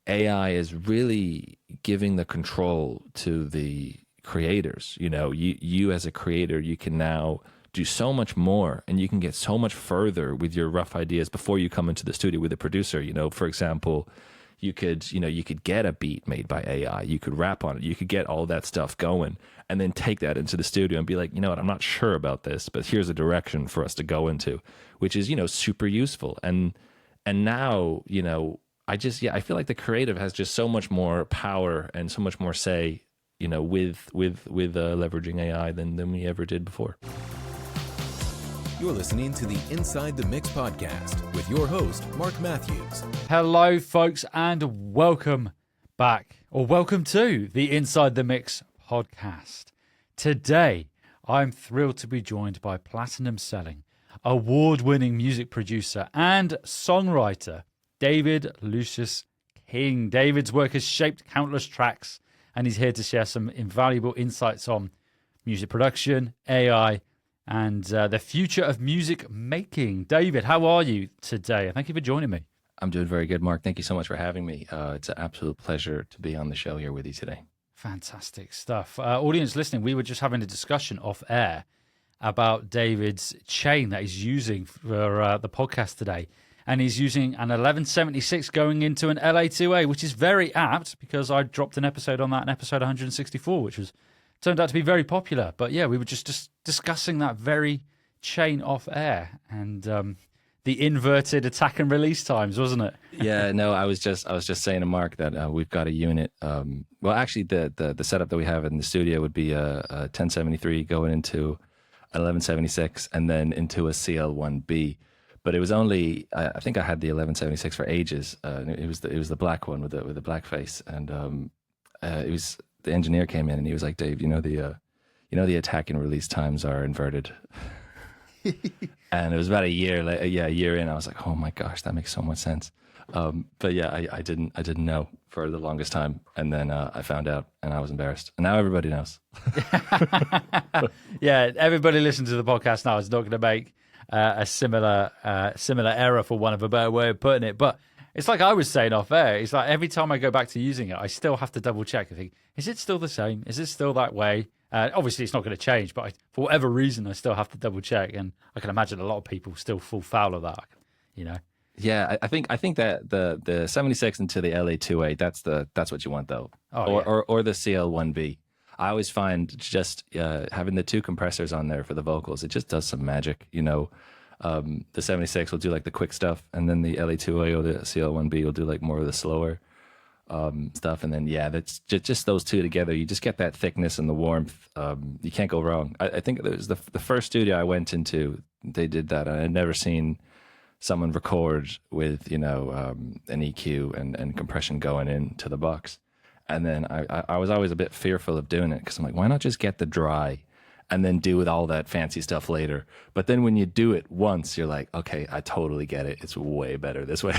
AI is really giving the control to the creators. You as a creator, you can now do so much more, and you can get so much further with your rough ideas before you come into the studio with a producer. For example, you could get a beat made by AI, you could rap on it, you could get all that stuff going, and then take that into the studio and be like, you know what, I'm not sure about this, but here's a direction for us to go into, which is, super useful. And now, I feel like the creative has just so much more power and so much more say, with leveraging AI than we ever did before. You're listening to the Inside the Mix podcast with your host, Marc Matthews. Hello, folks, and welcome back, or welcome to the Inside the Mix podcast. Today, I'm thrilled to be joined by platinum-selling, award-winning music producer and songwriter, David Lucius King. David's work has shaped countless tracks, and he's here to share some invaluable insights on music production, AI, and the future of music making. David, how are you today? Thank you for joining me. I'm doing very good, Mark. Thank you so much for having me. It's an absolute pleasure to be on the show here with you today. Fantastic stuff. Audience listening, we were just having a discussion off air about David's chain that he's using for the podcast today. And he's using an 1176 going into an LA2A, which is very apt because I dropped an episode on that in episode 164, which was turned out to be very popular. But yeah, we were just discussing that very chain off air and the inverted attack and release times, wasn't it? Yeah, no, I was just saying to Mark that we've got a unit. Well, actually, the setup that we have in the studio would be a 1073 going into an 1176 and then into a CL1B. But it was only I think I had the 1176 for ages. It was the black one with the black face, and it was. The engineer came in and he was like, Dave, the attack and release times are inverted. And it was about a year in, I was like, oh my gosh, that makes so much sense. But yeah, I didn't know for the longest time. And then I found out and I was embarrassed. And now everybody knows. Yeah, everybody listening to the podcast now is not going to make a similar error, for one of a better way of putting it. But it's like I was saying off air. It's like every time I go back to using it, I still have to double check. I think, is it still the same? Is it still that way? Obviously, it's not going to change, but for whatever reason, I still have to double check. And I can imagine a lot of people still fall foul of that. Yeah, I think that the 76 into the LA2A, that's what you want though, or the CL1B. I always find just having the two compressors on there for the vocals, it just does some magic. The 76 will do like the quick stuff, and then the LA2A or the CL1B will do like more of the slower stuff. And then, yeah, that's just those two together. You just get that thickness and the warmth. You can't go wrong. I think it was the first studio I went into, they did that. I had never seen someone record with, an EQ and compression going into the box. And then I was always a bit fearful of doing it because I'm like, why not just get the dry and then do with all that fancy stuff later? But then when you do it once, you're like, okay, I totally get it. It's way better this way.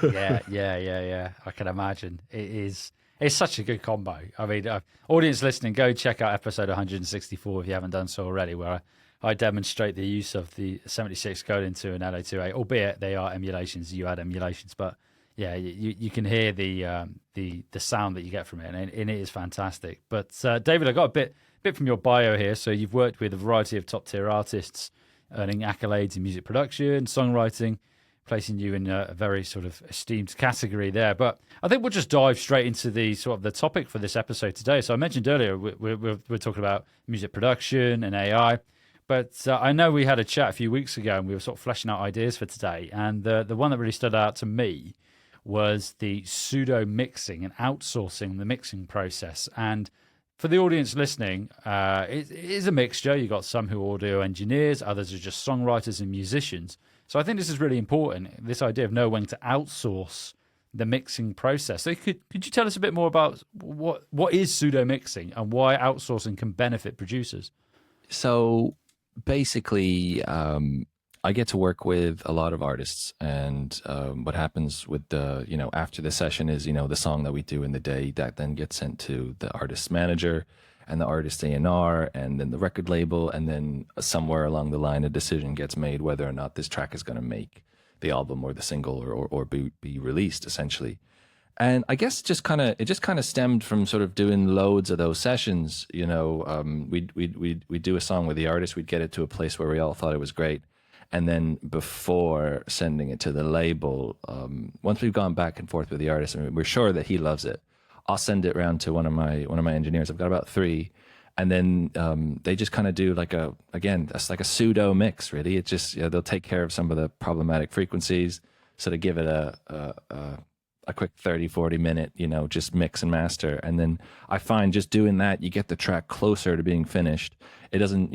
Yeah. I can imagine. It's such a good combo. I mean, audience listening, go check out episode 164 if you haven't done so already, where I demonstrate the use of the 76 going into an LA2A, albeit they are emulations. You add emulations, but yeah, you can hear the sound that you get from it, and it is fantastic. But David, I got a bit from your bio here. So you've worked with a variety of top-tier artists, earning accolades in music production, songwriting, placing you in a very sort of esteemed category there. But I think we'll just dive straight into the sort of the topic for this episode today. So I mentioned earlier we're talking about music production and AI, but I know we had a chat a few weeks ago and we were sort of fleshing out ideas for today. And the one that really stood out to me was the pseudo mixing and outsourcing the mixing process. And for the audience listening, it is a mixture. You've got some who are audio engineers, others are just songwriters and musicians. So I think this is really important, this idea of knowing when to outsource the mixing process. So could you tell us a bit more about what is pseudo mixing and why outsourcing can benefit producers? So basically, I get to work with a lot of artists, and what happens with after the session is, the song that we do in the day that then gets sent to the artist's manager and the artist A&R and then the record label, and then somewhere along the line a decision gets made whether or not this track is going to make the album or the single or be released, essentially. And I guess it just kind of stemmed from sort of doing loads of those sessions. We'd do a song with the artist, we'd get it to a place where we all thought it was great, and then before sending it to the label, once we've gone back and forth with the artist and we're sure that he loves it, I'll send it around to one of my engineers. I've got about 3, and then they just kind of do that's like a pseudo mix. Really, it just they'll take care of some of the problematic frequencies, sort of give it a quick 30-40 minute, just mix and master. And then I find just doing that, you get the track closer to being finished. It doesn't,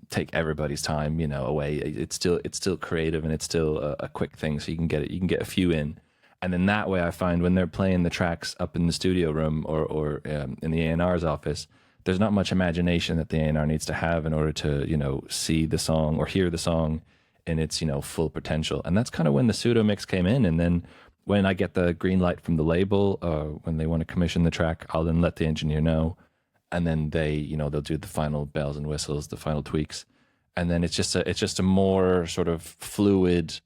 take everybody's time, away. It's still creative, and it's still a quick thing. So you can get a few in. And then that way I find when they're playing the tracks up in the studio room or in the A&R's office, there's not much imagination that the A&R needs to have in order to, see the song or hear the song in its, full potential. And that's kind of when the pseudo mix came in. And then when I get the green light from the label, when they want to commission the track, I'll then let the engineer know. And then they'll do the final bells and whistles, the final tweaks. And then it's just a more sort of fluid,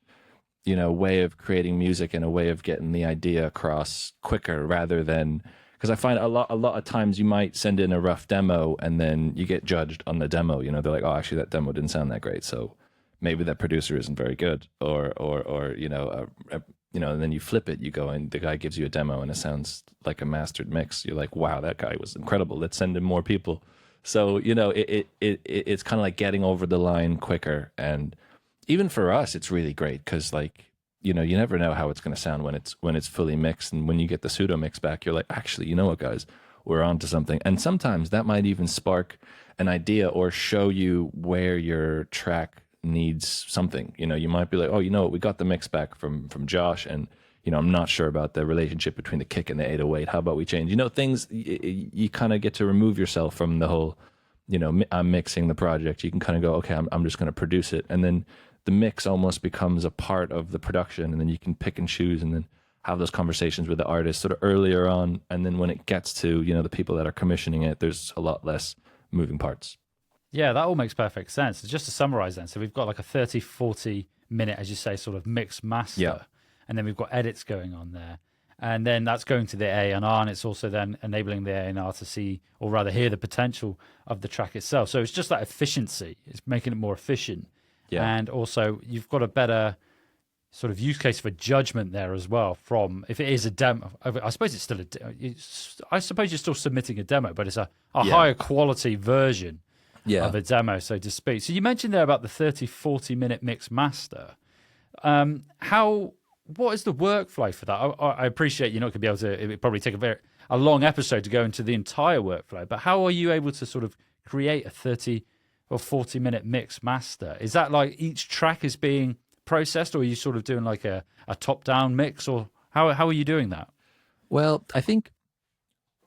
way of creating music and a way of getting the idea across quicker rather than, because I find a lot of times you might send in a rough demo and then you get judged on the demo. They're like, oh, actually that demo didn't sound that great. So maybe that producer isn't very good and then you flip it, you go and the guy gives you a demo and it sounds like a mastered mix. You're like, wow, that guy was incredible. Let's send in more people. So, it's kind of like getting over the line quicker. And even for us, it's really great because you never know how it's going to sound when it's fully mixed. And when you get the pseudo mix back, you're like, actually, you know what, guys, we're onto something. And sometimes that might even spark an idea or show you where your track needs something. You might be like, oh, we got the mix back from Josh, and I'm not sure about the relationship between the kick and the 808. How about we change? Things you kind of get to remove yourself from the whole, I'm mixing the project. You can kind of go, okay, I'm just going to produce it, and then the mix almost becomes a part of the production, and then you can pick and choose, and then have those conversations with the artist sort of earlier on, and then when it gets to the people that are commissioning it, there's a lot less moving parts. Yeah, that all makes perfect sense. Just to summarize then, so we've got like a 30-40 minute, as you say, sort of mix master, yeah. And then we've got edits going on there. And then that's going to the A&R, and it's also then enabling the A&R to see, or rather hear, the potential of the track itself. So it's just that efficiency. It's making it more efficient. Yeah. And also you've got a better sort of use case for judgment there as well from, if it is a demo, I suppose it's still I suppose you're still submitting a demo, but it's a higher quality version of a demo, so to speak. So you mentioned there about the 30-40 minute mix master. What is the workflow for that? I appreciate you're not going to be able to, it would probably take a long episode to go into the entire workflow, but how are you able to sort of create a 30 or 40 minute mix master? Is that like each track is being processed, or are you sort of doing like a top down mix, or how are you doing that? Well, I think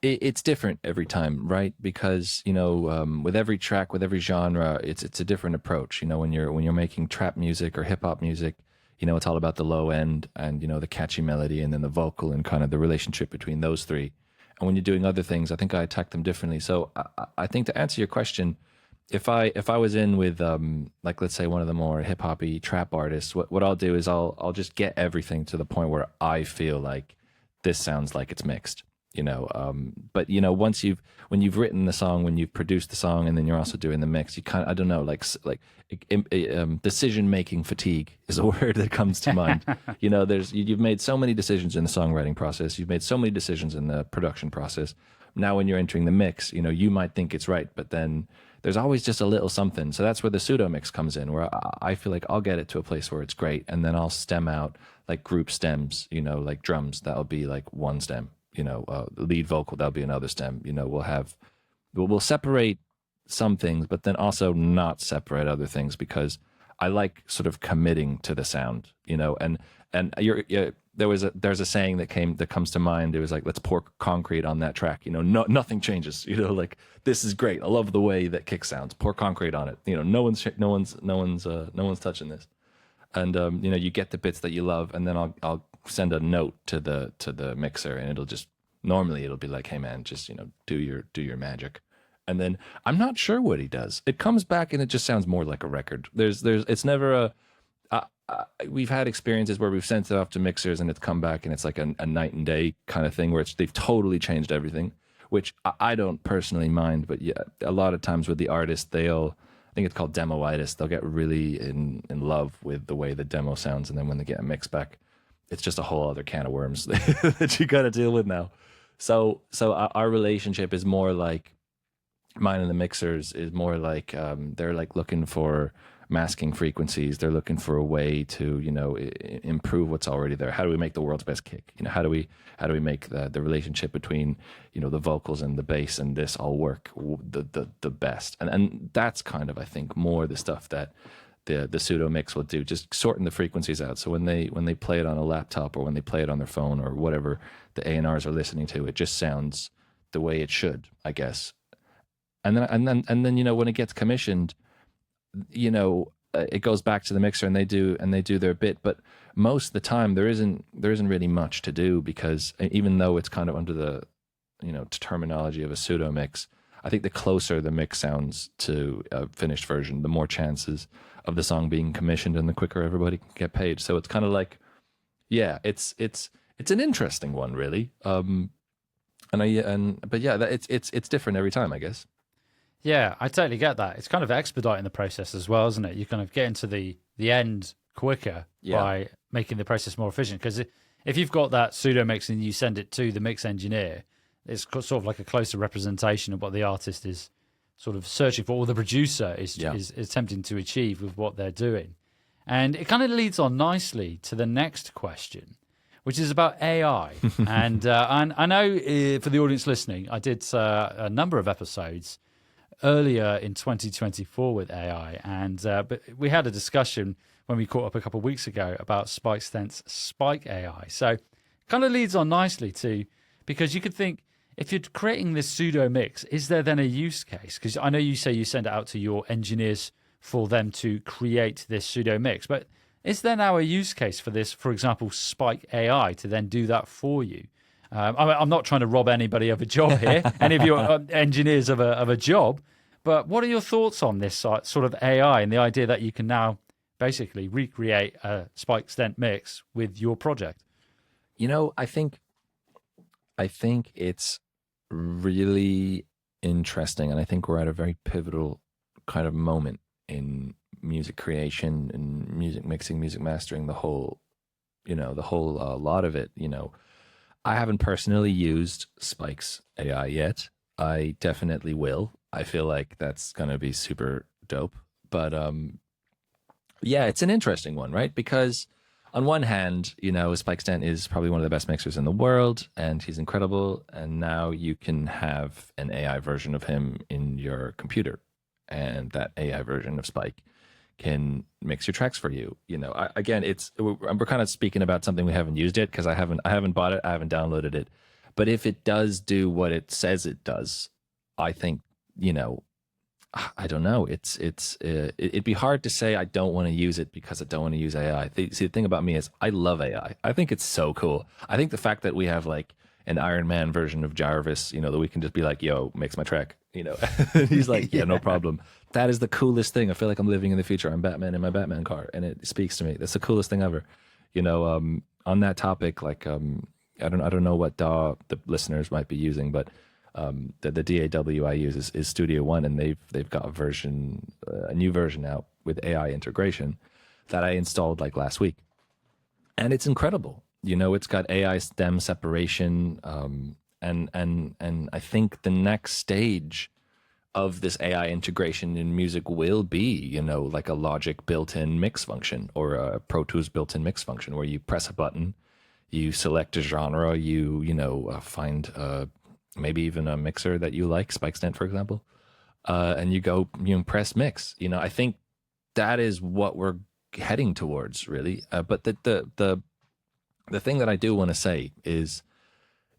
it's different every time, right? Because with every track, with every genre, it's a different approach. When you're making trap music or hip hop music, it's all about the low end and the catchy melody and then the vocal and kind of the relationship between those three. And when you're doing other things, I think I attack them differently. So I think, to answer your question, if I was in with let's say one of the more hip hoppy trap artists, what I'll do is I'll just get everything to the point where I feel like this sounds like it's mixed. But when you've written the song, when you've produced the song, and then you're also doing the mix, you kind of, I don't know, decision making fatigue is a word that comes to mind. You've made so many decisions in the songwriting process, you've made so many decisions in the production process. Now when you're entering the mix, you might think it's right, but then there's always just a little something. So that's where the pseudo mix comes in, where I feel like I'll get it to a place where it's great, and then I'll stem out like group stems, like drums, that'll be like one stem. Lead vocal, that'll be another stem. We'll separate some things, but then also not separate other things, because I like sort of committing to the sound, and there's a saying that comes to mind. It was like, let's pour concrete on that track. Nothing changes. Like, this is great. I love the way that kick sounds. Pour concrete on it. No one's touching this. And you get the bits that you love, and then I'll send a note to the mixer, and normally it'll be like, hey man, just do your magic. And then I'm not sure what he does. It comes back and it just sounds more like a record. It's never we've had experiences where we've sent it off to mixers and it's come back and it's like a night and day kind of thing where they've totally changed everything, which I don't personally mind. But yeah, a lot of times with the artist, I think it's called demoitis. They'll get really in love with the way the demo sounds, and then when they get a mix back, it's just a whole other can of worms that you got to deal with now. So our relationship is more like, mine and the mixers is more like, they're like looking for masking frequencies. They're looking for a way to, improve what's already there. How do we make the world's best kick? How do we make the relationship between, the vocals and the bass and this all work the best? And that's kind of, I think, more the stuff that the pseudo mix will do, just sorting the frequencies out. So when they play it on a laptop or when they play it on their phone or whatever the A&Rs are listening to, it just sounds the way it should, I guess. And then when it gets commissioned, it goes back to the mixer and they do their bit. But most of the time there isn't really much to do, because even though it's kind of under the terminology of a pseudo mix, I think the closer the mix sounds to a finished version, the more chances of the song being commissioned and the quicker everybody can get paid. So it's kind of like, yeah, it's an interesting one, really. But yeah, it's different every time, I guess. Yeah, I totally get that. It's kind of expediting the process as well, isn't it? You kind of get into the end quicker by making the process more efficient. Because if you've got that pseudo mix and you send it to the mix engineer, it's sort of like a closer representation of what the artist is sort of searching for, or the producer is attempting to achieve with what they're doing. And it kind of leads on nicely to the next question, which is about AI. And I know for the audience listening, I did a number of episodes earlier in 2024 with AI, and but we had a discussion when we caught up a couple of weeks ago about Spike Stent's Spike AI. So it kind of leads on nicely to, because you could think, if you're creating this pseudo mix, is there then a use case? Because I know you say you send it out to your engineers for them to create this pseudo mix, but is there now a use case for this, for example, Spike AI, to then do that for you? I'm not trying to rob anybody of a job here, any of your engineers of a job, but what are your thoughts on this sort of AI and the idea that you can now basically recreate a Spike Stent mix with your project? I think it's really interesting, and I think we're at a very pivotal kind of moment in music creation and music mixing, music mastering, the whole lot of it. I haven't personally used Spike's AI yet. I definitely will. I feel like that's going to be super dope. But yeah, it's an interesting one, right? Because on one hand, Spike Stent is probably one of the best mixers in the world, and he's incredible. And now you can have an AI version of him in your computer, and that AI version of Spike can mix your tracks for you. Again, we're kind of speaking about something we haven't used yet, because I haven't bought it, I haven't downloaded it. But if it does do what it says it does, I think, I don't know. It'd be hard to say I don't want to use it because I don't want to use AI. See, the thing about me is I love AI. I think it's so cool. I think the fact that we have like an Iron Man version of Jarvis, that we can just be like, yo, mix my track, he's like, yeah, no problem. That is the coolest thing. I feel like I'm living in the future. I'm Batman in my Batman car, and it speaks to me. That's the coolest thing ever. On that topic, like, I don't know what DAW the listeners might be using, but the DAW I use is Studio One, and they've got a new version out with AI integration that I installed like last week, and it's incredible. It's got AI stem separation, and I think the next stage of this AI integration in music will be, like a Logic built-in mix function or a Pro Tools built-in mix function, where you press a button, you select a genre, you find maybe even a mixer that you like, Spike Stent, for example, and you press mix. I think that is what we're heading towards, really. But the thing that I do want to say is,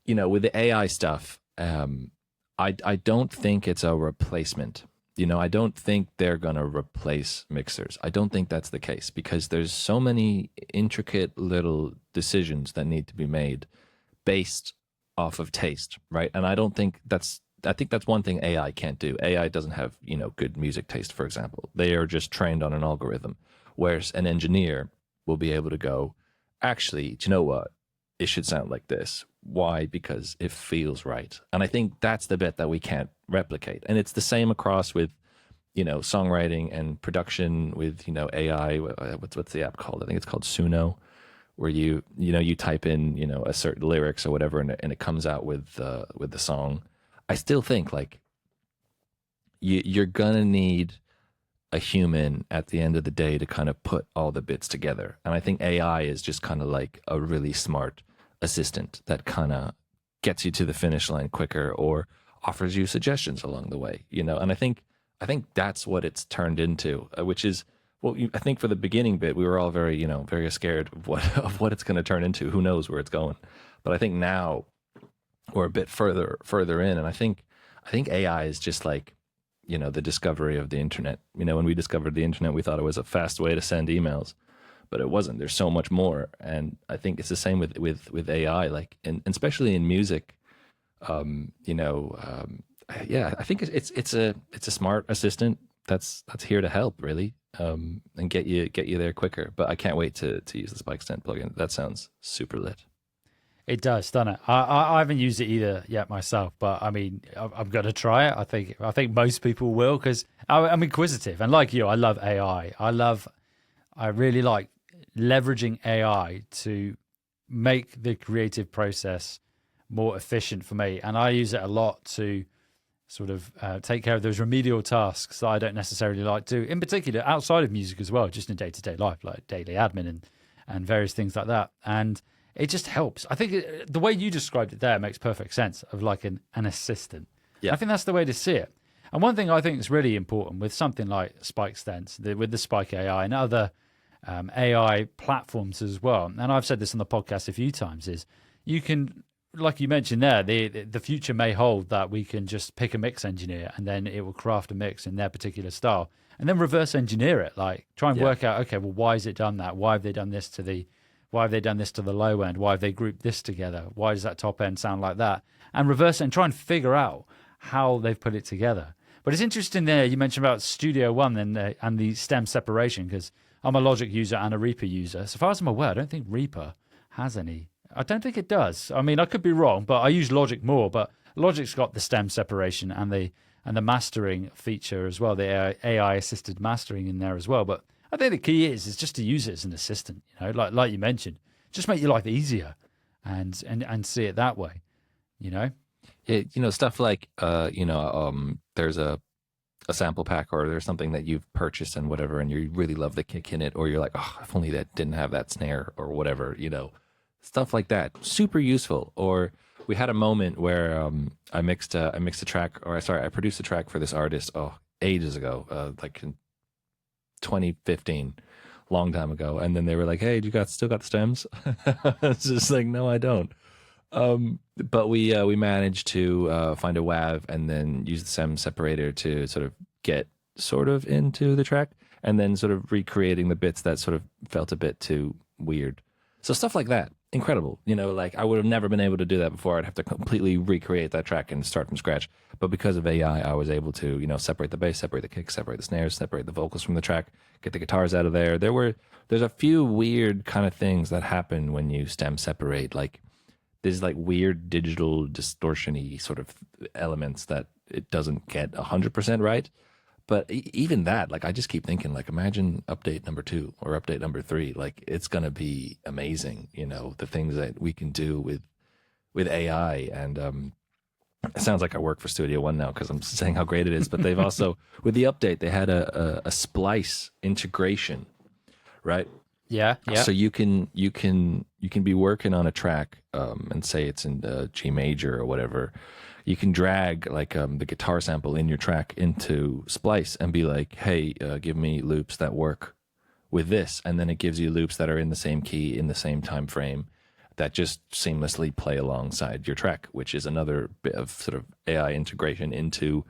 with the AI stuff, I don't think it's a replacement. I don't think they're going to replace mixers. I don't think that's the case, because there's so many intricate little decisions that need to be made based off of taste, right? And I think that's one thing AI can't do. AI doesn't have, good music taste, for example. They are just trained on an algorithm, whereas an engineer will be able to go, actually, do you know what? It should sound like this. Why? Because it feels right. And I think that's the bit that we can't replicate. And it's the same across with, songwriting and production with, AI. What's the app called? I think it's called Pseudo, where you type in, a certain lyrics or whatever, and it comes out with the song. I still think like you're gonna need a human at the end of the day to kind of put all the bits together. And I think AI is just kind of like a really smart assistant that kind of gets you to the finish line quicker or offers you suggestions along the way, And I think that's what it's turned into, which is, well, I think for the beginning bit, we were all very, very scared of what it's going to turn into. Who knows where it's going? But I think now we're a bit further in, and I think AI is just like, the discovery of the internet. When we discovered the internet, we thought it was a fast way to send emails, but it wasn't. There's so much more, and I think it's the same with AI, like, and especially in music. Yeah, I think it's a smart assistant that's here to help, really, and get you there quicker. But I can't wait to use the Spike Stent plugin. That sounds super lit. It does, doesn't it? I haven't used it either yet myself, but I mean, I'm going to try it. I think most people will, because I'm inquisitive, and like you, I love AI. I really like leveraging AI to make the creative process more efficient for me, and I use it a lot to sort of take care of those remedial tasks that I don't necessarily like to do, in particular outside of music as well, just in day-to-day life, like daily admin and various things like that. And it just helps. I think the way you described it there makes perfect sense, of like an assistant. Yeah. I think that's the way to see it. And one thing I think is really important with something like Spike Stents, with the Spike AI and other AI platforms as well, and I've said this on the podcast a few times, is you can, like you mentioned there, the future may hold that we can just pick a mix engineer and then it will craft a mix in their particular style, and then reverse engineer it, like try and work out, okay, well, why has it done that? Why have they done this to the low end? Why have they grouped this together? Why does that top end sound like that? And reverse it and try and figure out how they've put it together. But it's interesting there, you mentioned about Studio One and the stem separation, because I'm a Logic user and a Reaper user. So far as I'm aware, I don't think Reaper has any. I don't think it does. I mean, I could be wrong, but I use Logic more. But Logic's got the stem separation and the mastering feature as well, the AI assisted mastering in there as well. But I think the key is just to use it as an assistant. Like you mentioned, just make your life easier and see it that way. Yeah, stuff like there's a sample pack, or there's something that you've purchased and whatever, and you really love the kick in it, or you're like, oh, if only that didn't have that snare or whatever, stuff like that, super useful. Or we had a moment where I produced a track for this artist ages ago, like in 2015, long time ago, and then they were like, hey, still got the stems? It's just like, no, I don't. But we managed to find a WAV and then use the stem separator to sort of get sort of into the track, and then sort of recreating the bits that sort of felt a bit too weird. So stuff like that, incredible. Like I would have never been able to do that before. I'd have to completely recreate that track and start from scratch. But because of AI, I was able to, separate the bass, separate the kicks, separate the snares, separate the vocals from the track, get the guitars out of there. There's a few weird kind of things that happen when you stem separate, like there's like weird digital distortion-y sort of elements that it doesn't get 100% right. But even that, like I just keep thinking, like imagine update number 2 or update number 3, like it's going to be amazing, the things that we can do with AI. And it sounds like I work for Studio One now because I'm saying how great it is, but they've also, with the update, they had a splice integration, right? Yeah. So you can be working on a track and say it's in G major or whatever. You can drag like the guitar sample in your track into Splice and be like, hey, give me loops that work with this. And then it gives you loops that are in the same key, in the same time frame, that just seamlessly play alongside your track, which is another bit of sort of AI integration into,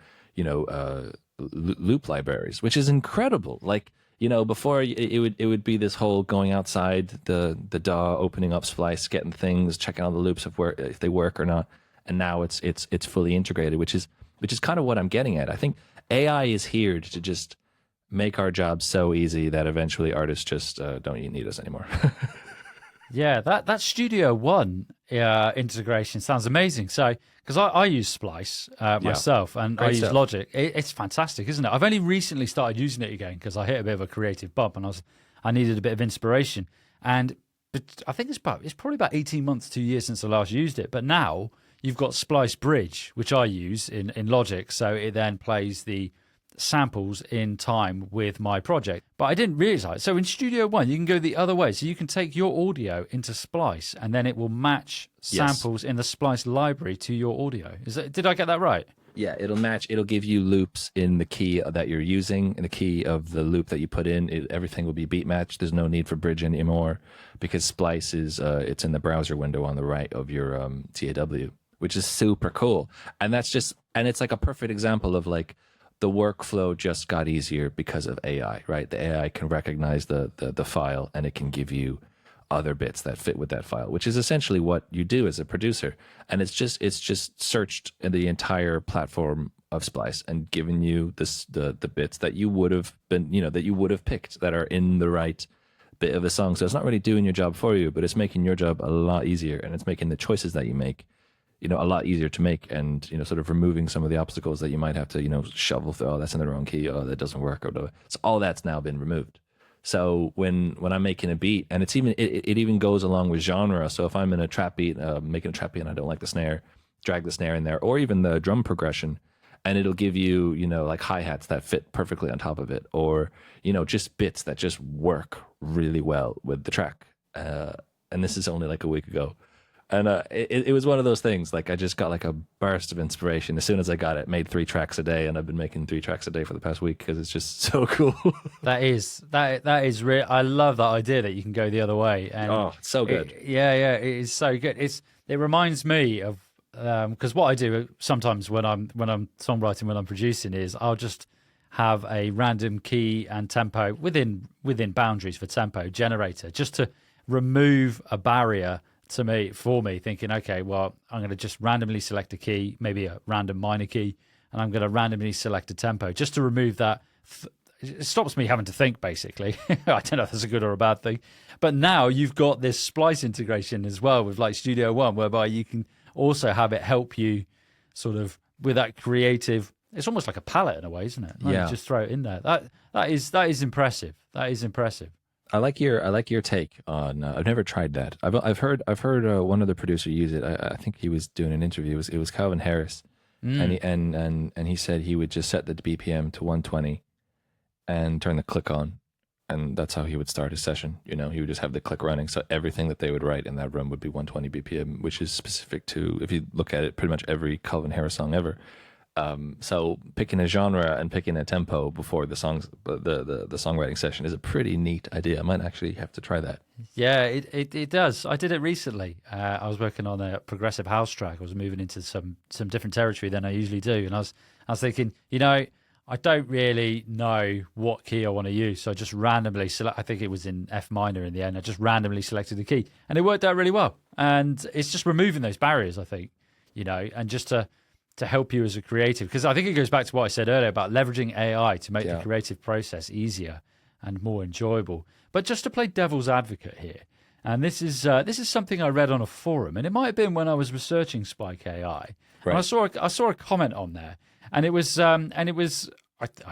loop libraries, which is incredible. Like, before it would be this whole going outside the DAW, opening up Splice, getting things, checking out the loops if they work or not. And now it's fully integrated, which is kind of what I'm getting at. I think AI is here to just make our job so easy that eventually artists just don't need us anymore. Yeah, that Studio One integration sounds amazing. So, because I use Splice myself, and Great I use stuff. Logic, it's fantastic, isn't it? I've only recently started using it again because I hit a bit of a creative bump, and I needed a bit of inspiration. But I think it's probably about 18 months, 2 years since I last used it. But now you've got Splice Bridge, which I use in Logic, so it then plays the samples in time with my project. But I didn't realize. So in Studio One, you can go the other way. So you can take your audio into Splice, and then it will match samples in the Splice library to your audio. Did I get that right? Yeah, it'll match. It'll give you loops in the key that you're using, in the key of the loop that you put in. Everything will be beat matched. There's no need for bridge anymore because Splice is it's in the browser window on the right of your TAW, which is super cool. And it's like a perfect example of like the workflow just got easier because of AI, right? The AI can recognize the file, and it can give you other bits that fit with that file, which is essentially what you do as a producer. And it's just searched in the entire platform of Splice and given you the bits that you would have been, that you would have picked that are in the right bit of the song. So it's not really doing your job for you, but it's making your job a lot easier, and it's making the choices that you make a lot easier to make, and sort of removing some of the obstacles that you might have to shovel through. Oh, that's in the wrong key. Oh, that doesn't work. Or whatever. So all that's now been removed. So when I'm making a beat, and it even goes along with genre. So if I'm in a trap beat, making a trap beat, and I don't like the snare, drag the snare in there, or even the drum progression, and it'll give you like hi-hats that fit perfectly on top of it, or just bits that just work really well with the track. And this is only like a week ago. And it was one of those things, like I just got like a burst of inspiration as soon as I got it. Made 3 tracks a day, and I've been making 3 tracks a day for the past week because it's just so cool. That is real. I love that idea that you can go the other way. And it's so good. It is so good. It reminds me of because what I do sometimes when I'm songwriting, when I'm producing, is I'll just have a random key and tempo within boundaries for tempo generator, just to remove a barrier for me, thinking, okay, well, I'm going to just randomly select a key, maybe a random minor key, and I'm going to randomly select a tempo just to remove that. It stops me having to think, basically. I don't know if that's a good or a bad thing. But now you've got this Splice integration as well with like Studio One, whereby you can also have it help you sort of with that creative. It's almost like a palette in a way, isn't it? Like Yeah. you just throw it in there. That is impressive. That is impressive. I like your take on. I've never tried that. I've heard one other producer use it. I think he was doing an interview. It was Calvin Harris, and he said he would just set the BPM to 120, and turn the click on, and that's how he would start his session. He would just have the click running, so everything that they would write in that room would be 120 BPM, which is specific to, if you look at it, pretty much every Calvin Harris song ever. So picking a genre and picking a tempo before the songwriting session is a pretty neat idea. I might actually have to try that. Yeah, it does. I did it recently. I was working on a progressive house track. I was moving into some different territory than I usually do, and I was thinking, I don't really know what key I want to use, so I just randomly select. I think it was in F minor in the end. I just randomly selected the key, and it worked out really well. And it's just removing those barriers, I think, and just to help you as a creative, because I think it goes back to what I said earlier about leveraging AI to make the creative process easier and more enjoyable. But just to play devil's advocate here, and this is something I read on a forum, and it might have been when I was researching Spike AI, Right. and I saw a comment on there, and it was I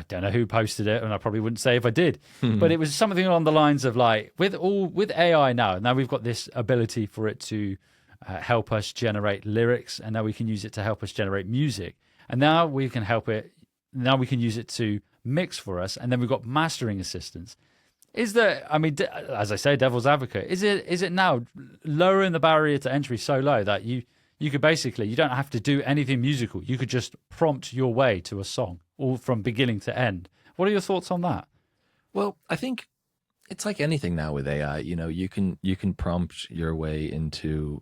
don't know who posted it, and I probably wouldn't say if I did, but it was something along the lines of like, with AI now we've got this ability for it to help us generate lyrics, and now we can use it to help us generate music, and now we can use it to mix for us, and then we've got mastering assistance. Is there, as I say, devil's advocate, is it now lowering the barrier to entry so low that you could basically, you don't have to do anything musical, you could just prompt your way to a song all from beginning to end? What are your thoughts on that? Well, I think it's like anything now with AI. You can prompt your way into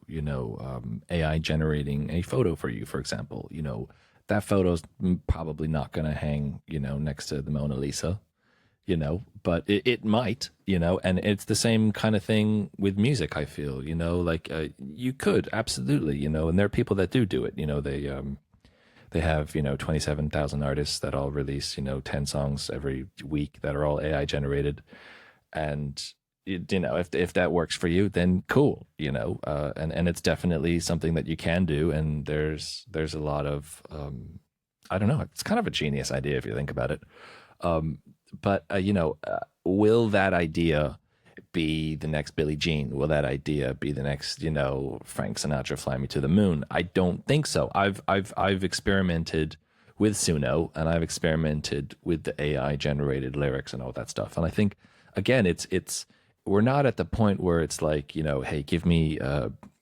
AI generating a photo for you, for example. That photo's probably not going to hang next to the Mona Lisa, but it might, and it's the same kind of thing with music. I feel you could absolutely, and there are people that do it. they have 27,000 artists that all release 10 songs every week that are all AI generated, and if that works for you, then cool, and it's definitely something that you can do, and there's a lot of I don't know, it's kind of a genius idea if you think about it, but will that idea be the next Billie Jean? Will that idea be the next, Frank Sinatra, Fly Me to the Moon? I don't think so. I've experimented with Pseudo, and I've experimented with the AI generated lyrics and all that stuff. And I think, again, we're not at the point where it's like, hey, give me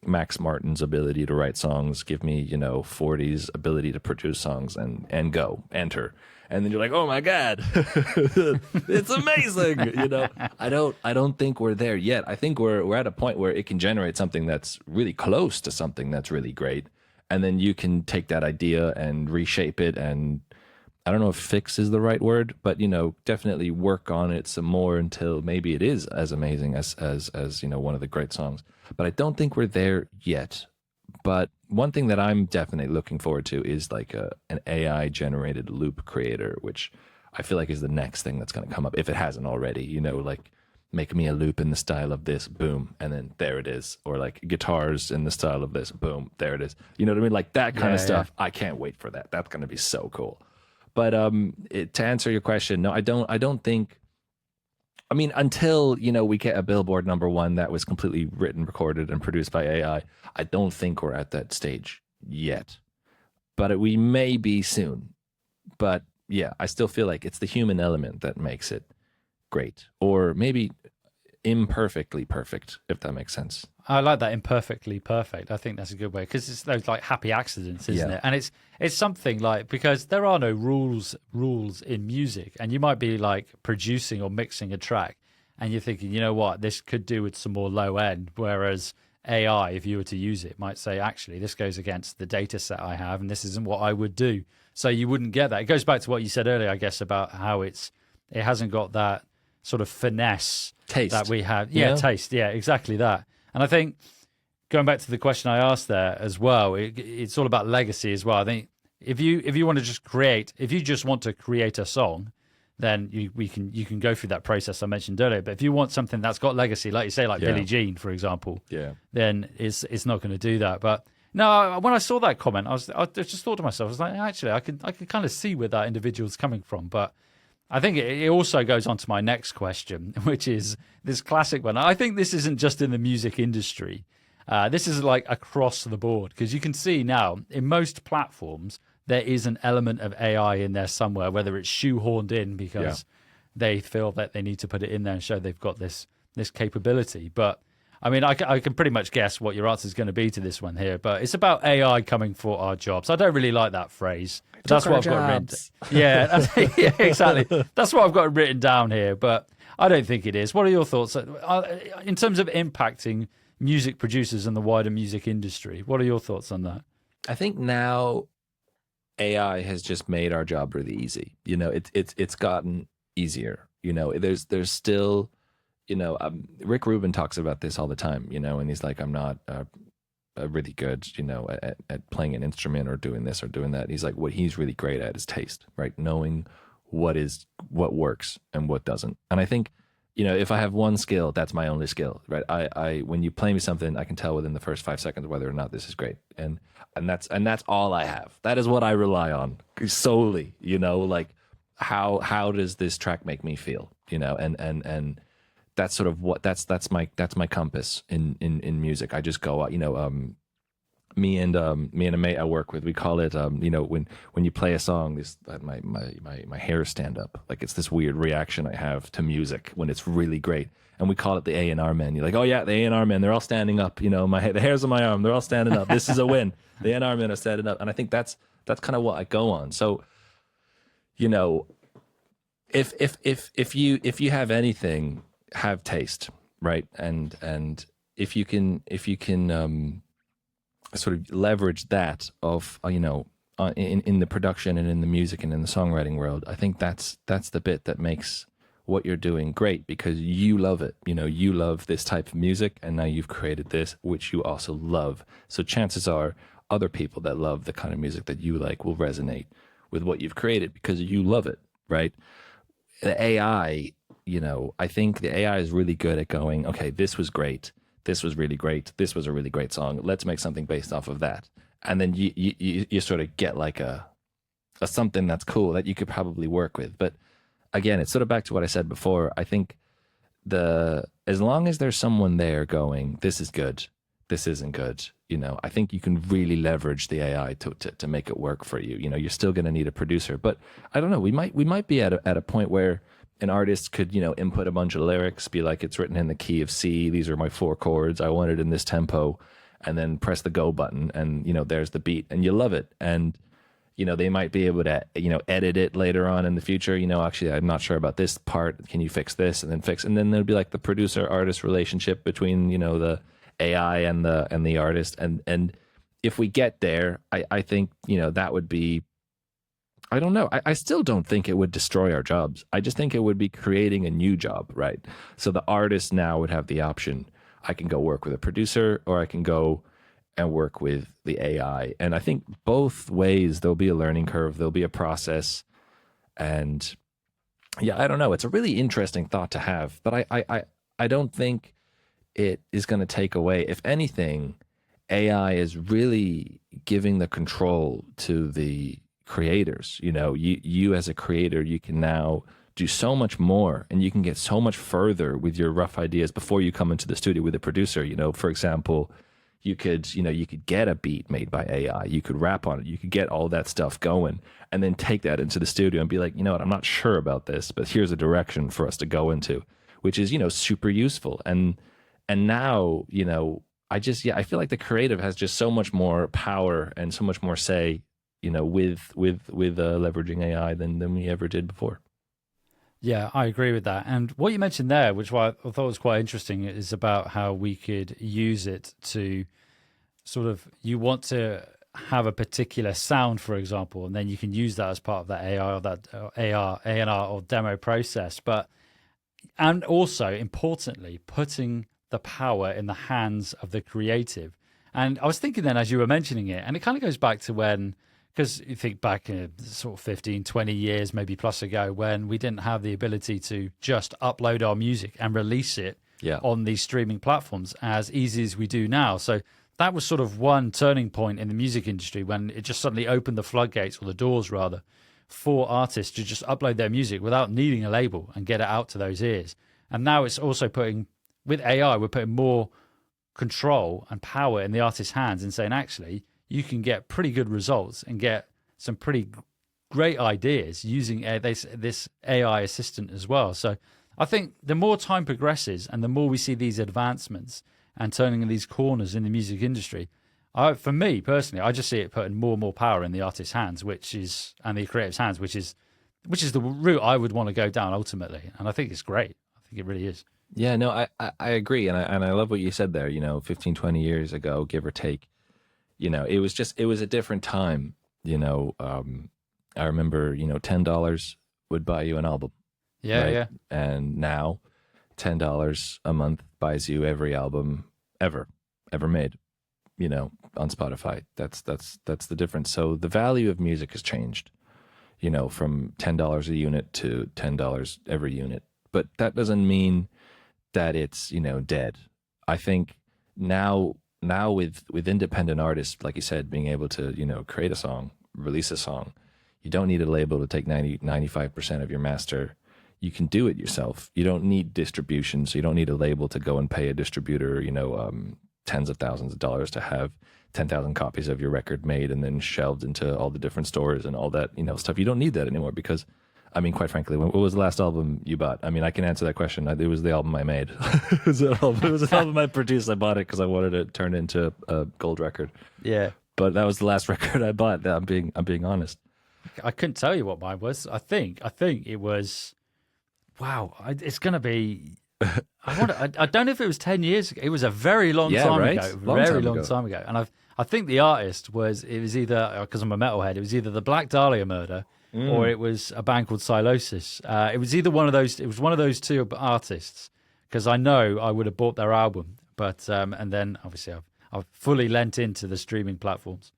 Max Martin's ability to write songs, give me, 40's ability to produce songs, and go, enter. And then you're like, oh my God, it's amazing. I don't think we're there yet. I think we're at a point where it can generate something that's really close to something that's really great. And then you can take that idea and reshape it. And I don't know if fix is the right word, but, definitely work on it some more until maybe it is as amazing as one of the great songs. But I don't think we're there yet. But one thing that I'm definitely looking forward to is like an AI generated loop creator, which I feel like is the next thing that's going to come up if it hasn't already, like make me a loop in the style of this, boom, and then there it is. Or like guitars in the style of this, boom, there it is. You know what I mean? Like that kind of stuff. I can't wait for that. That's going to be so cool. But to answer your question, no, I don't think, I mean, until, we get a Billboard #1 that was completely written, recorded, and produced by AI, I don't think we're at that stage yet. But we may be soon. But yeah, I still feel like it's the human element that makes it great. Or maybe imperfectly perfect, if that makes sense. I like that, imperfectly perfect. I think that's a good way, because it's those like happy accidents, isn't it? And it's something like, because there are no rules in music, and you might be like producing or mixing a track and you're thinking, you know what, this could do with some more low end, whereas AI, if you were to use it, might say, actually, this goes against the data set I have and this isn't what I would do. So you wouldn't get that. It goes back to what you said earlier, I guess, about how it hasn't got that sort of finesse taste that we have. Yeah, taste. Yeah, exactly that. And I think going back to the question I asked there as well, it's all about legacy as well. I think if you want to just want to create a song, then you can go through that process I mentioned earlier. But if you want something that's got legacy, like you say, like Billie Jean, for example, then it's not going to do that. But no, when I saw that comment, I just thought to myself, I was like, actually, I can kind of see where that individual's coming from. But I think it also goes on to my next question, which is this classic one. I think this isn't just in the music industry. This is like across the board, because you can see now in most platforms, there is an element of AI in there somewhere, whether it's shoehorned in because they feel that they need to put it in there and show they've got this capability. But I mean, I can pretty much guess what your answer is going to be to this one here, but it's about AI coming for our jobs. I don't really like that phrase. But that's what I've got written. Yeah, yeah, exactly. That's what I've got written down here, but I don't think it is. What are your thoughts in terms of impacting music producers and the wider music industry? What are your thoughts on that? I think now AI has just made our job really easy. It's gotten easier. There's still, Rick Rubin talks about this all the time, and he's like, I'm not really good, at playing an instrument or doing this or doing that. He's like, what he's really great at is taste, right? Knowing what works and what doesn't. And I think, if I have one skill, that's my only skill, right? I when you play me something, I can tell within the first 5 seconds whether or not this is great. And that's all I have. That is what I rely on solely, like how does this track make me feel, and that's sort of what that's my compass in music. I just go, me and a mate I work with, we call it, when you play a song, my hairs stand up. Like it's this weird reaction I have to music when it's really great. And we call it the A&R men. You're like, oh yeah, the A&R men, they're all standing up. The hairs on my arm, they're all standing up. This is a win. The A&R men are standing up. And I think that's kind of what I go on. So, if you have anything, have taste, right? And if you can sort of leverage that of in the production and in the music and in the songwriting world, I think that's the bit that makes what you're doing great, because you love it. You love this type of music, and now you've created this, which you also love. So chances are other people that love the kind of music that you like will resonate with what you've created because you love it, right? The AI, I think the AI is really good at going, okay, this was great. This was really great. This was a really great song. Let's make something based off of that. And then you sort of get like a something that's cool that you could probably work with. But again, it's sort of back to what I said before. I think as long as there's someone there going, this is good, this isn't good, I think you can really leverage the AI to make it work for you. You're still going to need a producer, but I don't know. We might be at a point where an artist could, input a bunch of lyrics, be like, it's written in the key of C. These are my 4 chords. I want it in this tempo, and then press the go button, and there's the beat, and you love it. And they might be able to, edit it later on in the future. Actually, I'm not sure about this part. Can you fix this? And then there'll be like the producer artist relationship between, the AI and the artist. And if we get there, I think, that would be, I don't know. I still don't think it would destroy our jobs. I just think it would be creating a new job, right? So the artist now would have the option. I can go work with a producer, or I can go and work with the AI. And I think both ways, there'll be a learning curve, there'll be a process. And yeah, I don't know. It's a really interesting thought to have, but I don't think it is going to take away. If anything, AI is really giving the control to the creators. You as a creator, you can now do so much more, and you can get so much further with your rough ideas before you come into the studio with a producer. For example, you could get a beat made by AI. You could rap on it. You could get all that stuff going, and then take that into the studio and be like, what, I'm not sure about this, but here's a direction for us to go into, which is, super useful. And now, I feel like the creative has just so much more power and so much more say, with leveraging AI than we ever did before. Yeah, I agree with that. And what you mentioned there, which I thought was quite interesting, is about how we could use it to sort of, you want to have a particular sound, for example, and then you can use that as part of that AI or that A&R or demo process. And also, importantly, putting the power in the hands of the creative. And I was thinking then, as you were mentioning it, and it kind of goes back to when, because you think back sort of 15, 20 years, maybe plus ago, when we didn't have the ability to just upload our music and release it on these streaming platforms as easy as we do now. So that was sort of one turning point in the music industry, when it just suddenly opened the floodgates, or the doors rather, for artists to just upload their music without needing a label and get it out to those ears. And now it's also with AI, we're putting more control and power in the artist's hands and saying, actually, you can get pretty good results and get some pretty great ideas using this AI assistant as well. So I think the more time progresses and the more we see these advancements and turning these corners in the music industry, for me personally, I just see it putting more and more power in the artist's hands, and the creative's hands, which is the route I would want to go down ultimately. And I think it's great. I think it really is. Yeah, no, I agree. And I love what you said there, 15, 20 years ago, give or take. It was a different time. I remember, $10 would buy you an album. Yeah, right? yeah. And now $10 a month buys you every album ever made, on Spotify. That's the difference. So the value of music has changed, from $10 a unit to $10 every unit. But that doesn't mean that it's, dead. I think now with independent artists, like you said, being able to, create a song, release a song, you don't need a label to take 95% of your master. You can do it yourself. You don't need distribution. So you don't need a label to go and pay a distributor, tens of thousands of dollars to have 10,000 copies of your record made and then shelved into all the different stores and all that, stuff. You don't need that anymore because, quite frankly, what was the last album you bought? I can answer that question. It was the album I made. It was an album I produced. I bought it because I wanted to turn it into a gold record. Yeah. But that was the last record I bought. I'm being honest. I couldn't tell you what mine was. I think it was, wow, it's going to be, I don't know if it was 10 years ago. It was a very long time ago. Long time ago. And I think the artist it was either, because I'm a metalhead, it was either the Black Dahlia Murder or it was a band called Silosis. It was either one of those. It was one of those two artists, because I know I would have bought their album. But and then obviously I've fully lent into the streaming platforms.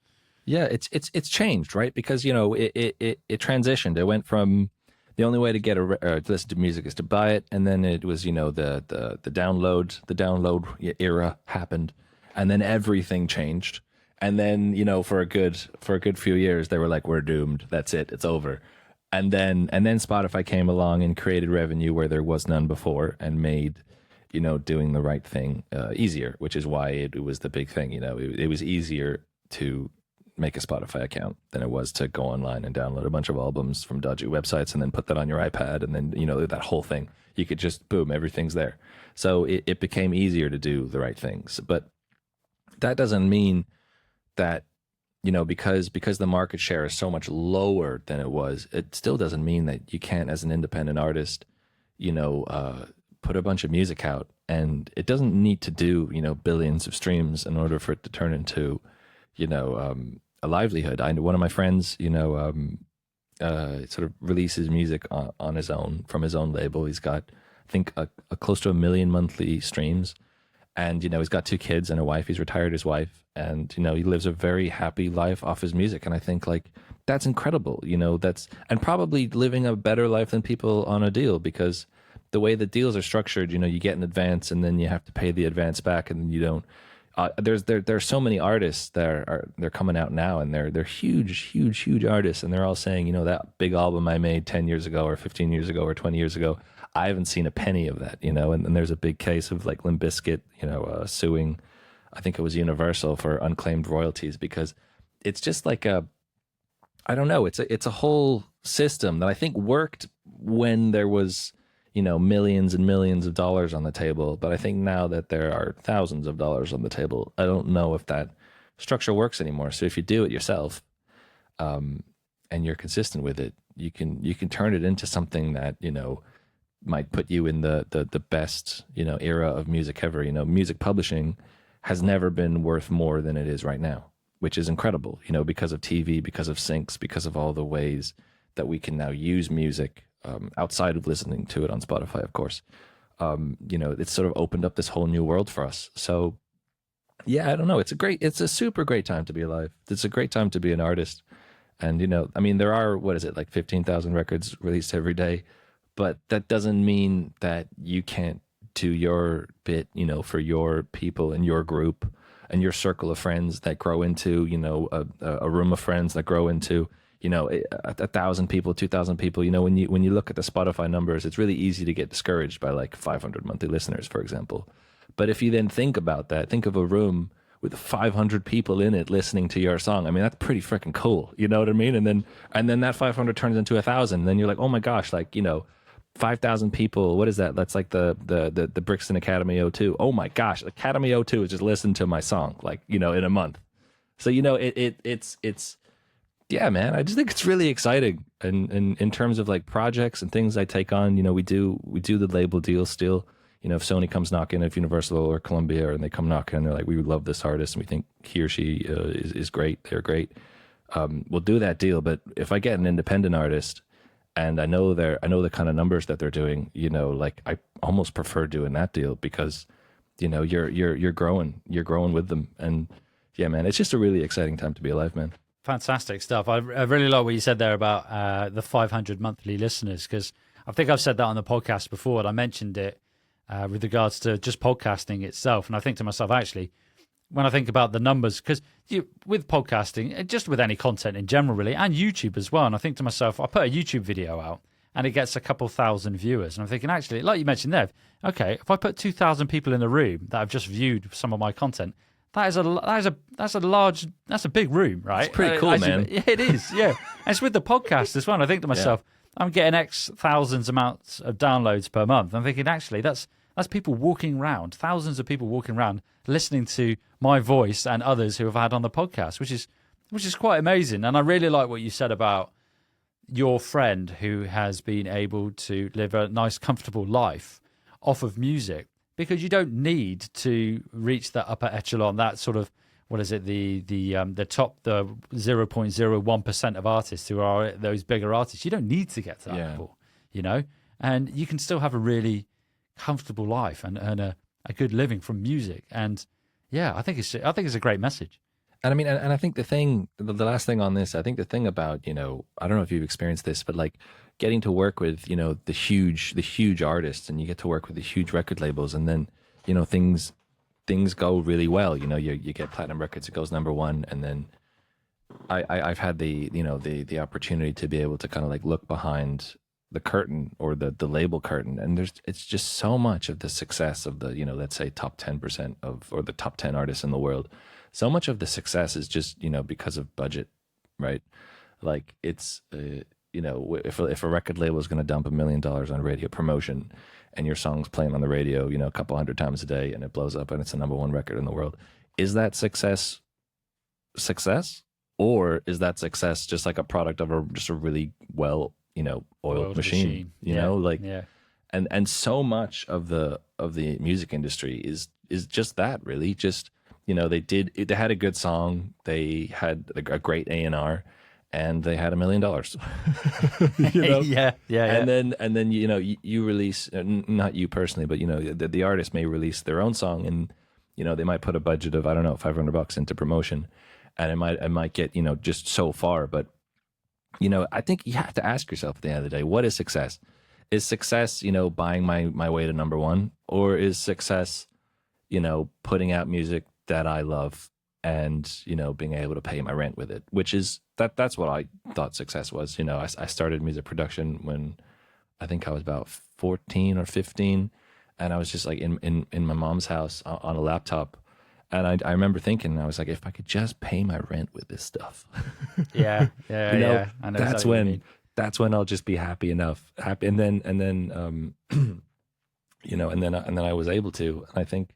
Yeah, it's changed, right? Because it transitioned. It went from the only way to get to listen to music is to buy it, and then it was the download era happened, and then everything changed, and then for a good few years they were like, we're doomed. That's it. It's over. And then Spotify came along and created revenue where there was none before, and made doing the right thing easier, which is why it was the big thing. It was easier to make a Spotify account than it was to go online and download a bunch of albums from dodgy websites and then put that on your iPad, and then that whole thing. You could just boom, everything's there. So it became easier to do the right things. But that doesn't mean that because the market share is so much lower than it was, it still doesn't mean that you can't, as an independent artist, put a bunch of music out, and it doesn't need to do billions of streams in order for it to turn into a livelihood. One of my friends sort of releases music on his own from his own label. He's got, I think, a close to 1 million monthly streams, and he's got 2 kids and a wife. He's retired his wife, and he lives a very happy life off his music. And I think that's incredible. That's, and probably living a better life than people on a deal, because the way the deals are structured, you get an advance and then you have to pay the advance back, and then you don't. There's so many artists that they're coming out now, and they're huge artists, and they're all saying, that big album I made 10 years ago or 15 years ago or 20 years ago, I haven't seen a penny of that, and there's a big case of Limp Bizkit, suing, I think it was Universal, for unclaimed royalties, because it's just I don't know, it's a whole system that I think worked when there was millions and millions of dollars on the table. But I think now that there are thousands of dollars on the table, I don't know if that structure works anymore. So if you do it yourself, and you're consistent with it, you can turn it into something that, might put you in the best, era of music ever. Music publishing has never been worth more than it is right now, which is incredible, because of TV, because of syncs, because of all the ways that we can now use music outside of listening to it on Spotify, of course. It's sort of opened up this whole new world for us. So yeah, I don't know. It's a super great time to be alive. It's a great time to be an artist. And, there are, 15,000 records released every day, but that doesn't mean that you can't do your bit, for your people and your group and your circle of friends that grow into, a room of friends that grow into, 1,000 people, 2,000 people. When you look at the Spotify numbers, it's really easy to get discouraged by 500 monthly listeners, for example. But if you then think about that, think of a room with 500 people in it listening to your song. I mean, that's pretty freaking cool. You know what I mean? And then that 500 turns into 1,000. And then you're like, oh my gosh, 5,000 people. What is that? That's like the Brixton Academy O2. Oh my gosh, Academy O2 has just listened to my song, in a month. So it's yeah, man. I just think it's really exciting, and in terms of projects and things I take on. We do the label deal still. If Sony comes knocking, if Universal or Columbia, and they come knocking, and they're like, we would love this artist, and we think he or she is great. They're great. We'll do that deal. But if I get an independent artist, and I know the kind of numbers that they're doing, I almost prefer doing that deal, because you're growing with them. And yeah, man, it's just a really exciting time to be alive, man. Fantastic stuff. I really like what you said there about the 500 monthly listeners, because I think I've said that on the podcast before, and I mentioned it with regards to just podcasting itself. And I think to myself, actually, when I think about the numbers, because with podcasting, just with any content in general, really, and YouTube as well, and I think to myself, I put a YouTube video out and it gets a couple thousand viewers. And I'm thinking, actually, like you mentioned there, okay, if I put 2,000 people in a room that have just viewed some of my content, that's a big room, right? It's pretty cool, man. It is, yeah. And it's with the podcast as well. And I think to myself, I'm getting X thousands amounts of downloads per month. I'm thinking, actually, that's people walking around, thousands of people walking around, listening to my voice and others who have had on the podcast, which is quite amazing. And I really like what you said about your friend who has been able to live a nice, comfortable life off of music, because you don't need to reach that upper echelon, that sort of, what is it, the top, the 0.01% of artists who are those bigger artists. You don't need to get to that level, and you can still have a really comfortable life and earn a good living from music. And yeah, I think it's a great message. And I mean, and I think the last thing on this, I think the thing about, I don't know if you've experienced this, but like getting to work with, the huge artists, and you get to work with the huge record labels, and then, things go really well. You get platinum records, it goes number one, and then I've had the opportunity to be able to kind of like look behind the curtain, or the label curtain, and it's just so much of the success of the, let's say top 10% or the top 10 artists in the world. So much of the success is just, because of budget, right? Like it's, if a record label is going to dump $1 million on radio promotion, and your song's playing on the radio, a couple hundred times a day, and it blows up and it's the number one record in the world, is that success? Or is that success just like a product of just a really well, oiled machine? And so much of the music industry is just that, really. Just, they had a good song, they had a great A&R, and they had $1 million. Yeah. And then you release, not you personally, but the artist may release their own song, and they might put a budget of, I don't know, $500 into promotion, and it might get just so far. But I think you have to ask yourself at the end of the day, what is success? Is success buying my way to number one, or is success putting out music that I love and being able to pay my rent with it? Which is that's what I thought success was. I started music production when I think I was about 14 or 15, and I was just like in my mom's house on a laptop. And I remember thinking, I was like, if I could just pay my rent with this stuff, yeah. I know that's when I'll just be happy. And then I was able to. And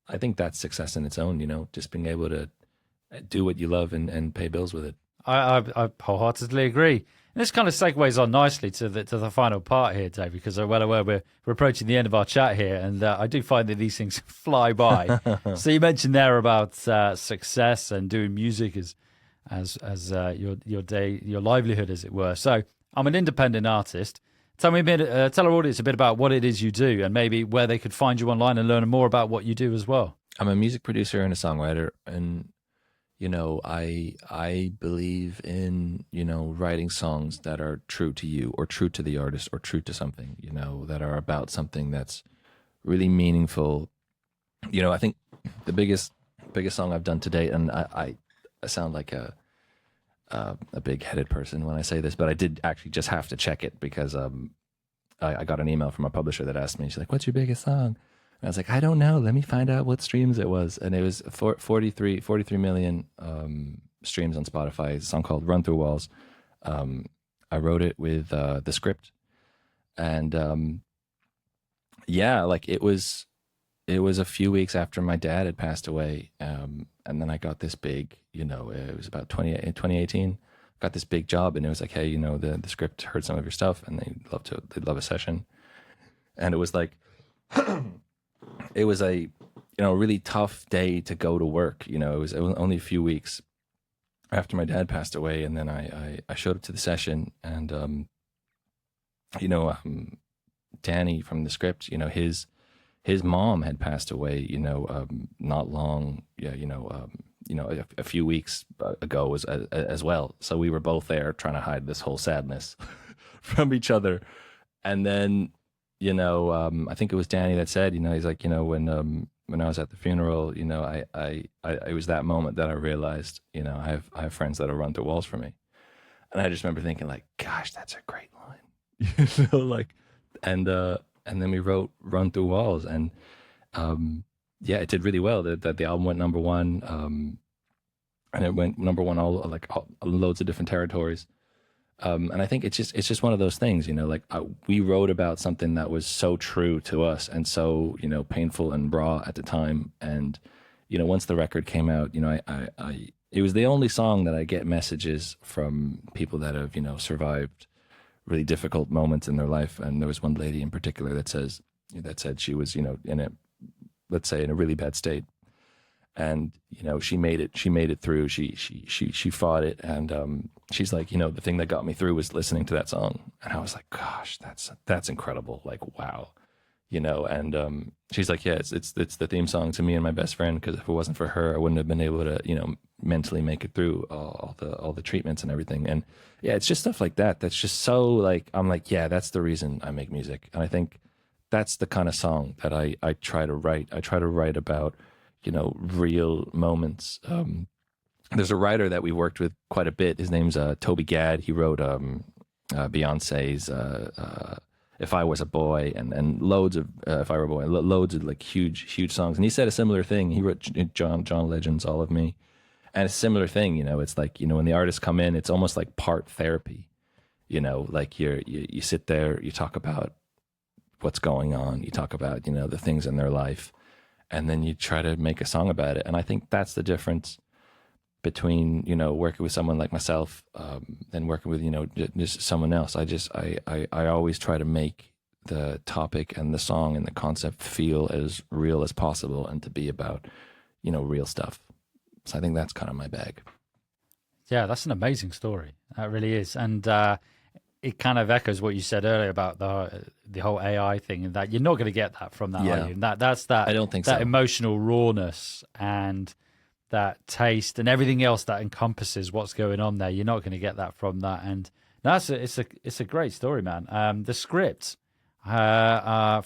I think that's success in its own. Just being able to do what you love and pay bills with it. I wholeheartedly agree. And this kind of segues on nicely to the final part here, Dave, because I'm well aware we're approaching the end of our chat here, and I do find that these things fly by. So you mentioned there about success and doing music as your livelihood, as it were. So I'm an independent artist. Tell our audience a bit about what it is you do, and maybe where they could find you online and learn more about what you do as well. I'm a music producer and a songwriter, and I believe in, writing songs that are true to you, or true to the artist, or true to something, that are about something that's really meaningful. I think the biggest song I've done to date, and I sound like a big-headed person when I say this, but I did actually just have to check it, because I got an email from a publisher that asked me, she's like, what's your biggest song? And I was like, I don't know. Let me find out what streams it was. And it was 43 million streams on Spotify. It's a song called Run Through Walls. I wrote it with the script. And it was a few weeks after my dad had passed away. And then I got this big, it was about 2018, got this big job. And it was like, hey, the script heard some of your stuff, and they'd love a session. And it was like, it was a really tough day to go to work. It was only a few weeks after my dad passed away, and then I showed up to the session, and Danny from the script, his mom had passed away, not long, a few weeks ago as well. So we were both there trying to hide this whole sadness from each other. And then I think it was Danny that said, he's like, when I was at the funeral, it was that moment that I realized, I have friends that'll run through walls for me. And I just remember thinking, like, gosh, that's a great line, and then we wrote Run Through Walls, and it did really well. The album went number one, and it went number one all loads of different territories. And I think it's just one of those things, we wrote about something that was so true to us and so, painful and raw at the time. And, once the record came out, it was the only song that I get messages from people that have, survived really difficult moments in their life. And there was one lady in particular that said she was, in a really bad state. And she made it through. She fought it, and she's like, the thing that got me through was listening to that song. And I was like, gosh, that's incredible. Like, wow, and she's like, yeah, it's the theme song to me and my best friend, because if it wasn't for her, I wouldn't have been able to, mentally make it through all the treatments and everything. And yeah, it's just stuff like that. That's just so like, I'm like, yeah, that's the reason I make music. And I think that's the kind of song that I try to write. I try to write about, real moments. There's a writer that we worked with quite a bit. His name's Toby Gadd. He wrote Beyonce's If I Was a Boy, and loads of If I Were a Boy, loads of like huge songs. And he said a similar thing. He wrote John Legend's All of Me. And it's a similar thing, it's like, when the artists come in, it's almost like part therapy, like you sit there, you talk about what's going on, you talk about, the things in their life, and then you try to make a song about it. And I think that's the difference between, working with someone like myself and working with, just someone else. I always try to make the topic and the song and the concept feel as real as possible, and to be about, real stuff. So I think that's kind of my bag. Yeah, that's an amazing story. That really is. And it kind of echoes what you said earlier about the whole AI thing, and that you're not going to get that from that, are you? That's that. I don't think that so. Emotional rawness and that taste and everything else that encompasses what's going on there. You're not going to get that from that. And it's a great story, man. The script for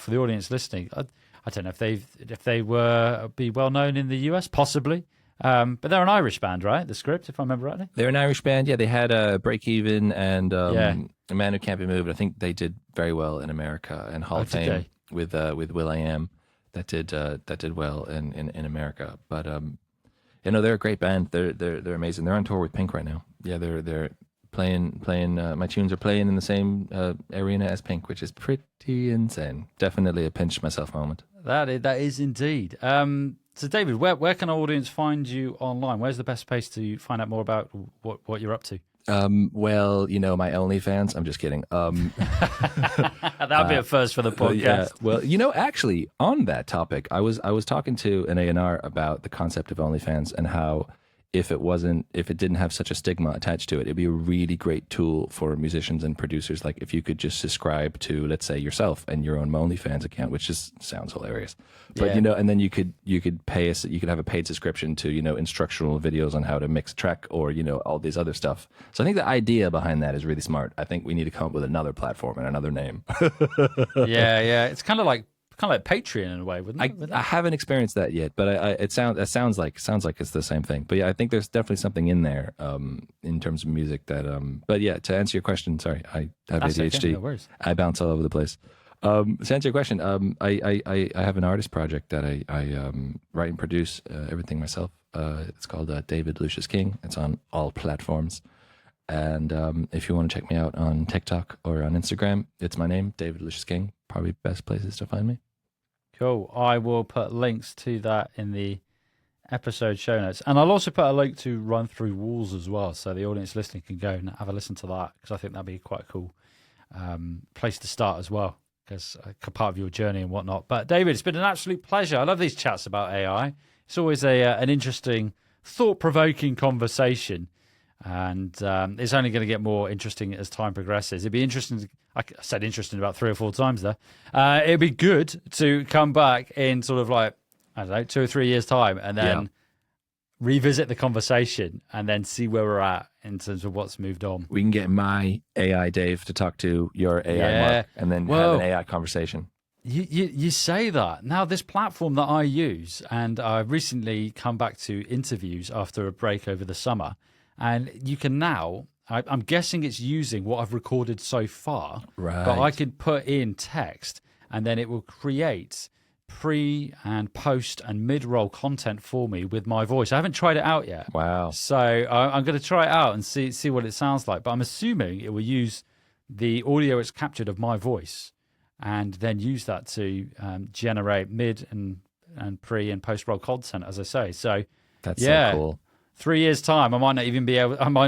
the audience listening, I don't know if they were be well known in the US, possibly. But they're an Irish band, right? The Script, if I remember rightly. They're an Irish band. Yeah, they had Break Even and A Man Who Can't Be Moved. I think they did very well in America, and Hall of Fame with will.i.am. That did well in America. But they're a great band. They're amazing. They're on tour with Pink right now. Yeah, they're playing. My tunes are playing in the same arena as Pink, which is pretty insane. Definitely a pinch myself moment. That is indeed. So, David, where can our audience find you online? Where's the best place to find out more about what you're up to? Well, my OnlyFans. I'm just kidding. That'd be a first for the podcast. Yeah. Well, actually, on that topic, I was talking to an A&R about the concept of OnlyFans and how if it didn't have such a stigma attached to it, it'd be a really great tool for musicians and producers. Like if you could just subscribe to, let's say, yourself and your own OnlyFans account, which just sounds hilarious. But and then you could pay us. You could have a paid subscription to instructional videos on how to mix a track, or all this other stuff. So I think the idea behind that is really smart. I think we need to come up with another platform and another name. Yeah. It's kind of like Patreon in a way, wouldn't it? I haven't experienced that yet, but it sounds like it's the same thing. But yeah, I think there's definitely something in there in terms of music that. But yeah, to answer your question, sorry, I have ADHD. Okay, no worries. I bounce all over the place. To answer your question, I have an artist project that I write and produce everything myself. It's called David Lucius King. It's on all platforms. And if you want to check me out on TikTok or on Instagram, it's my name, David Lucius King. Probably best places to find me. Cool. I will put links to that in the episode show notes. And I'll also put a link to Run Through Walls as well, so the audience listening can go and have a listen to that, because I think that'd be quite a cool place to start as well, because part of your journey and whatnot. But David, it's been an absolute pleasure. I love these chats about AI. It's always an interesting, thought-provoking conversation. And it's only going to get more interesting as time progresses. It'd be interesting. I said interesting about 3 or 4 times there. It'd be good to come back in sort of like, I don't know, 2 or 3 years' time, and then revisit the conversation and then see where we're at in terms of what's moved on. We can get my AI Dave to talk to your AI Marc, and then have an AI conversation. You say that. Now, this platform that I use, and I've recently come back to interviews after a break over the summer, and you can now, I'm guessing it's using what I've recorded so far, right? But I can put in text, and then it will create pre and post and mid-roll content for me with my voice. I haven't tried it out yet. Wow. So I'm going to try it out and see what it sounds like. But I'm assuming it will use the audio it's captured of my voice and then use that to generate mid and pre and post-roll content, as I say. So that's so cool. 3 years' time, I might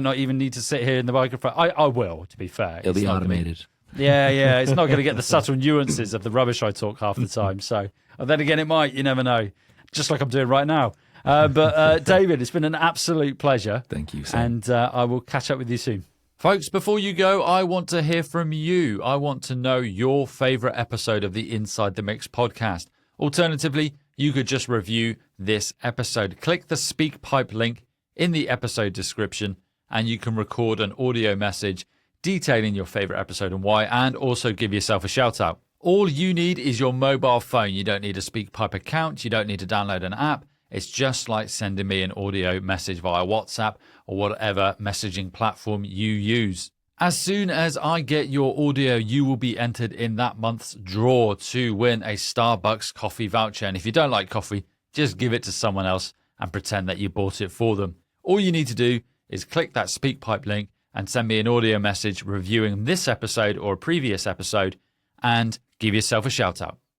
not even need to sit here in the microphone. I will, to be fair. It'll be automated. Yeah. It's not going to get the subtle nuances of the rubbish I talk half the time. So, then again, it might. You never know. Just like I'm doing right now. But David, it's been an absolute pleasure. Thank you, sir. And I will catch up with you soon. Folks, before you go, I want to hear from you. I want to know your favorite episode of the Inside the Mix podcast. Alternatively, you could just review this episode. Click the SpeakPipe link in the episode description, and you can record an audio message detailing your favorite episode and why, and also give yourself a shout out. All you need is your mobile phone. You don't need a SpeakPipe account. You don't need to download an app. It's just like sending me an audio message via WhatsApp or whatever messaging platform you use. As soon as I get your audio, you will be entered in that month's draw to win a Starbucks coffee voucher. And if you don't like coffee, just give it to someone else and pretend that you bought it for them. All you need to do is click that SpeakPipe link and send me an audio message reviewing this episode or a previous episode and give yourself a shout out.